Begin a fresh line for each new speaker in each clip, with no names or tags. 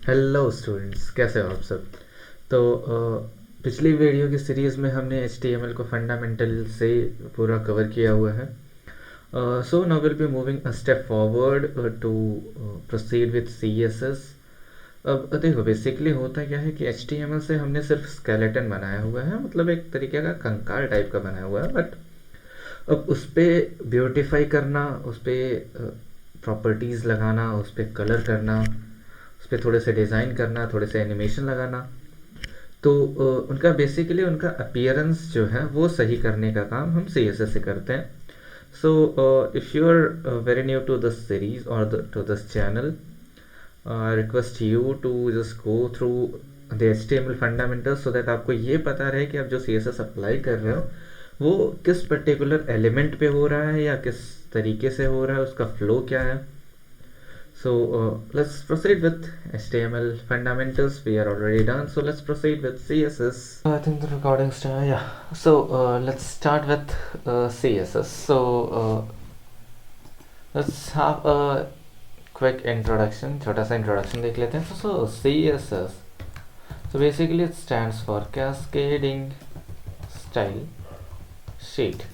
Hello students, कैसे हो आप सब। तो पिछली वीडियो की सीरीज़ में हमने HTML को फंडामेंटल से पूरा कवर किया हुआ है। So now will be moving a step forward to proceed with CSS। अब देखो, बेसिकली होता क्या है कि HTML से हमने सिर्फ स्केलेटन बनाया हुआ है, मतलब एक तरीके का कंकाल टाइप का बनाया हुआ है। बट अब उस पर ब्यूटिफाई करना, उस पर प्रॉपर्टीज़ लगाना, उस पर कलर करना, उस पर थोड़े से डिज़ाइन करना, थोड़े से एनिमेशन लगाना, तो उनका बेसिकली उनका अपीयरेंस जो है वो सही करने का काम हम CSS से करते हैं। So if you are very new to this series और to this channel, I request you to just go through the HTML fundamentals, so that आपको ये पता रहे कि आप जो CSS अप्लाई कर रहे हो वो किस पर्टिकुलर एलिमेंट पे हो रहा है या किस तरीके से हो रहा है, उसका फ्लो क्या है। So let's proceed with HTML fundamentals. We are already done. So let's proceed with CSS. I think the recording start. Yeah. So let's start with CSS. So let's have a quick introduction. छोटा सा introduction देख लेते हैं. So CSS. So basically it stands for Cascading Style Sheet.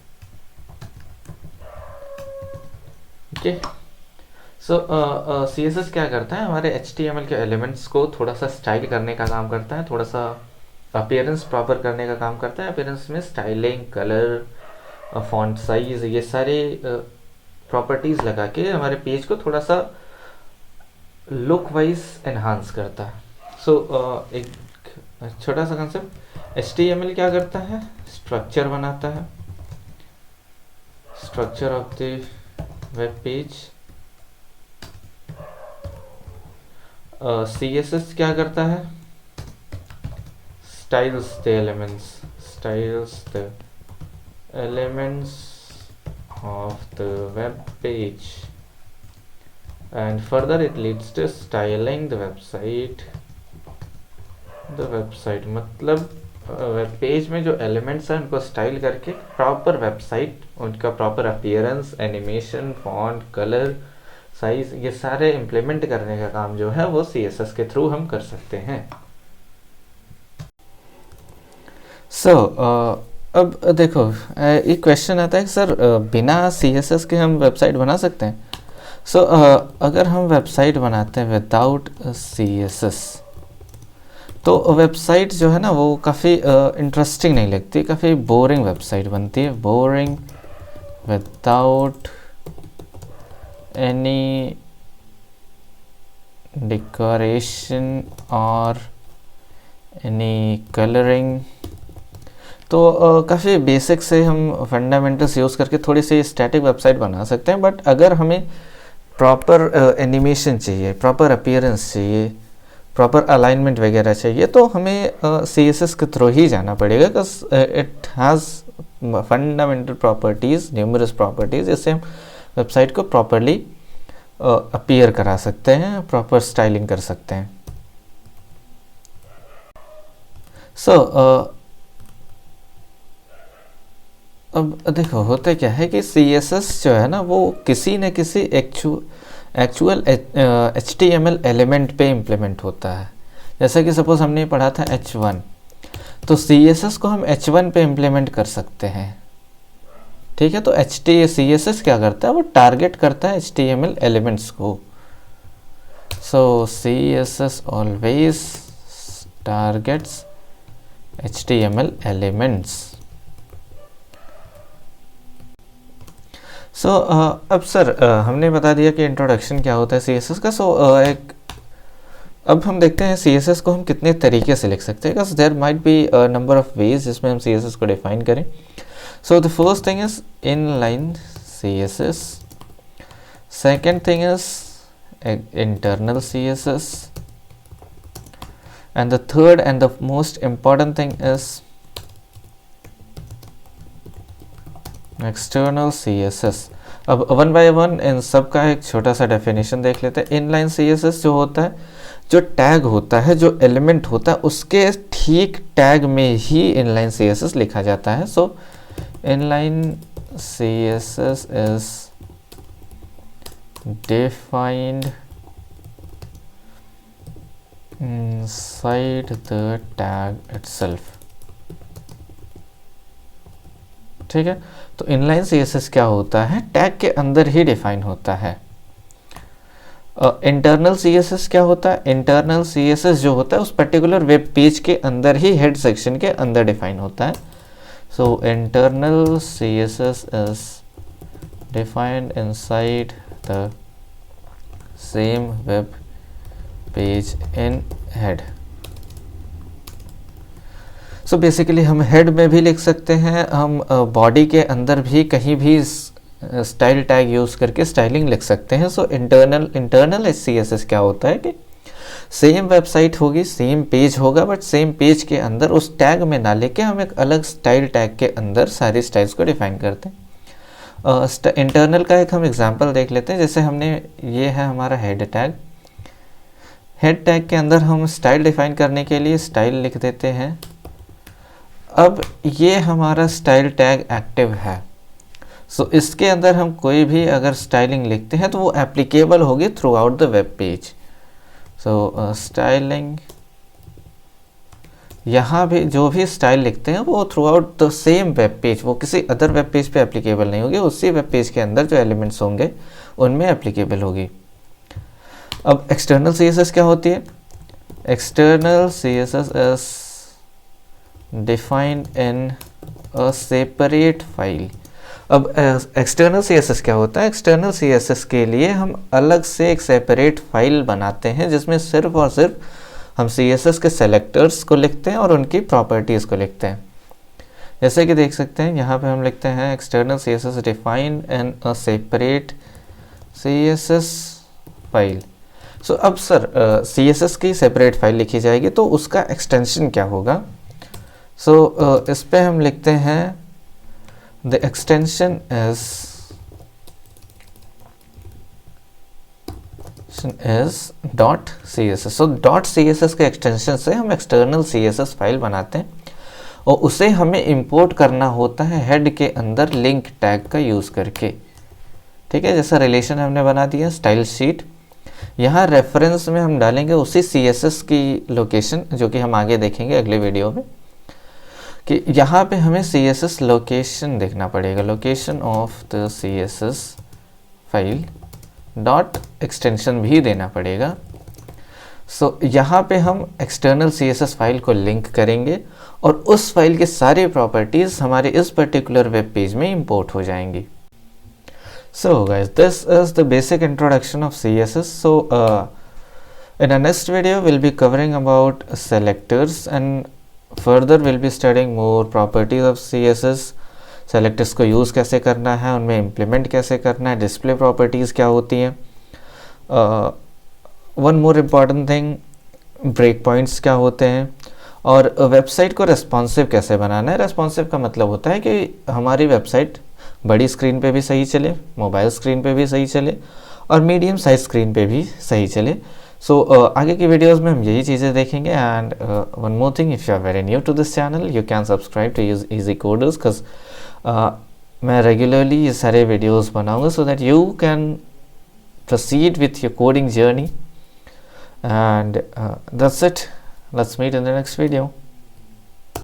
Okay. So CSS क्या करता है, हमारे HTML के एलिमेंट्स को थोड़ा सा स्टाइल करने का काम करता है, थोड़ा सा अपीयरेंस प्रॉपर करने का काम करता है। अपीयरेंस में स्टाइलिंग, कलर, फॉन्ट साइज, ये सारे प्रॉपर्टीज़ लगा के हमारे पेज को थोड़ा सा लुक वाइज एनहांस करता है। सो एक छोटा सा कंसेप्ट, HTML क्या करता है, स्ट्रक्चर बनाता है, structure of the web page. CSS क्या करता है, styles the elements, styles the elements of the web page, and further it leads to styling the website. The website मतलब वेब पेज में जो एलिमेंट्स हैं उनको स्टाइल करके प्रॉपर वेबसाइट, उनका proper appearance, animation, font, colour, size, ये सारे implement करने का काम जो है वो CSS के थ्रू हम कर सकते हैं। सो अब देखो, एक क्वेश्चन आता है कि सर बिना CSS के हम वेबसाइट बना सकते हैं। सो अगर हम वेबसाइट बनाते हैं विदाउट CSS तो वेबसाइट जो है ना वो काफ़ी इंटरेस्टिंग नहीं लगती, काफ़ी बोरिंग वेबसाइट बनती है, boring without any decoration or any coloring। तो काफ़ी बेसिक से हम फंडामेंटल्स यूज़ करके थोड़ी सी स्टैटिक वेबसाइट बना सकते हैं। बट अगर हमें प्रॉपर एनिमेशन चाहिए, प्रॉपर अपीयरेंस चाहिए, प्रॉपर अलाइनमेंट वगैरह चाहिए, तो हमें CSS के थ्रू ही जाना पड़ेगा, because it has fundamental properties, numerous properties, जिससे हम वेबसाइट को प्रॉपरली अपीयर करा सकते हैं, प्रॉपर स्टाइलिंग कर सकते हैं। सो अब देखो, होता क्या है कि CSS जो है ना वो किसी न किसी एक्चुअल HTML एलिमेंट पे इम्प्लीमेंट होता है। जैसा कि सपोज हमने पढ़ा था H1, तो CSS को हम H1 पे इम्प्लीमेंट कर सकते हैं। ठीक है, तो CSS क्या करता है, वो टारगेट करता है HTML एलिमेंट्स को। So CSS always targets HTML elements. So अब सर हमने बता दिया कि इंट्रोडक्शन क्या होता है CSS का। सो अब हम देखते हैं CSS को हम कितने तरीके से लिख सकते हैं, because there might be number of ways जिसमें हम CSS को डिफाइन करें। So the first thing is inline CSS, second thing is internal CSS, and the third and the most important thing is external CSS। अब one by one in सब का एक छोटा सा डेफिनेशन देख लेते हैं। इनलाइन CSS जो होता है, जो टैग होता है, जो एलिमेंट होता है, उसके ठीक टैग में ही इनलाइन CSS लिखा जाता है। सो inline CSS is defined inside the tag itself। ठीक है, तो इनलाइन CSS क्या होता है, टैग के अंदर ही डिफाइन होता है। इंटरनल CSS क्या होता है, इंटरनल CSS जो होता है उस पर्टिकुलर वेब पेज के अंदर ही हेड सेक्शन के अंदर डिफाइन होता है। So internal CSS is defined inside the same web page in head. So basically हम हेड में भी लिख सकते हैं, हम बॉडी के अंदर भी कहीं भी स्टाइल टैग यूज़ करके स्टाइलिंग लिख सकते हैं। सो इंटरनल CSS क्या होता है कि सेम वेबसाइट होगी, सेम पेज होगा, बट सेम पेज के अंदर उस टैग में ना लेके हम एक अलग स्टाइल टैग के अंदर सारी स्टाइल्स को डिफाइन करते हैं। इंटरनल का एक हम एग्जांपल देख लेते हैं। जैसे हमने, ये है हमारा हेड टैग, हेड टैग के अंदर हम स्टाइल डिफाइन करने के लिए स्टाइल लिख देते हैं। अब ये हमारा स्टाइल टैग एक्टिव है, सो इसके अंदर हम कोई भी अगर स्टाइलिंग लिखते हैं तो वो एप्लीकेबल होगी through out the web page. So styling, यहाँ भी जो भी स्टाइल लिखते हैं वो through out the same web page, वो किसी अदर वेब पेज पे एप्लीकेबल नहीं होगी, उसी वेब पेज के अंदर जो एलिमेंट्स होंगे उनमें एप्लीकेबल होगी। अब एक्सटर्नल CSS क्या होती है, external CSS is defined in a separate file. अब एक्सटर्नल CSS क्या होता है, एक्सटर्नल CSS के लिए हम अलग से एक सेपरेट फाइल बनाते हैं जिसमें सिर्फ और सिर्फ हम CSS के सेलेक्टर्स को लिखते हैं और उनकी प्रॉपर्टीज़ को लिखते हैं। जैसे कि देख सकते हैं यहाँ पे हम लिखते हैं external CSS defined in a separate CSS file. So अब सर CSS की सेपरेट फाइल लिखी जाएगी तो उसका एक्सटेंशन क्या होगा। सो इस पे हम लिखते हैं the extension is .css। so .css के एक्सटेंशन से हम एक्सटर्नल CSS फाइल बनाते हैं और उसे हमें इंपोर्ट करना होता है हेड के अंदर लिंक टैग का यूज़ करके। ठीक है, जैसा रिलेशन हमने बना दिया स्टाइल शीट, यहाँ रेफरेंस में हम डालेंगे उसी CSS की लोकेशन, जो कि हम आगे देखेंगे अगले वीडियो में, कि यहाँ पे हमें CSS लोकेशन देखना पड़ेगा, location of the CSS file dot extension भी देना पड़ेगा। सो यहाँ पे हम एक्सटर्नल CSS फाइल को लिंक करेंगे और उस फाइल के सारे प्रॉपर्टीज़ हमारे इस पर्टिकुलर वेब पेज में इंपोर्ट हो जाएंगी। So guys, this is the basic introduction of CSS। So in our next video we'll be covering about selectors and further we'll be studying more properties of CSS, selectors को use कैसे करना है, उनमें implement कैसे करना है, display properties क्या होती हैं, one more important thing, break points क्या होते हैं, और वेबसाइट को रेस्पॉन्सिव कैसे बनाना है। रेस्पॉन्सिव का मतलब होता है कि हमारी वेबसाइट बड़ी स्क्रीन पे भी सही चले, मोबाइल स्क्रीन पे भी सही चले और मीडियम साइज स्क्रीन पे भी सही चले। सो आगे की वीडियोस में हम यही चीज़ें देखेंगे। And one more thing, if you are very new to this channel you can subscribe to Easy Coders, because मैं रेगुलरली ये सारे वीडियोस बनाऊंगा so that you can proceed with your coding journey. And that's it. Let's meet in the next video.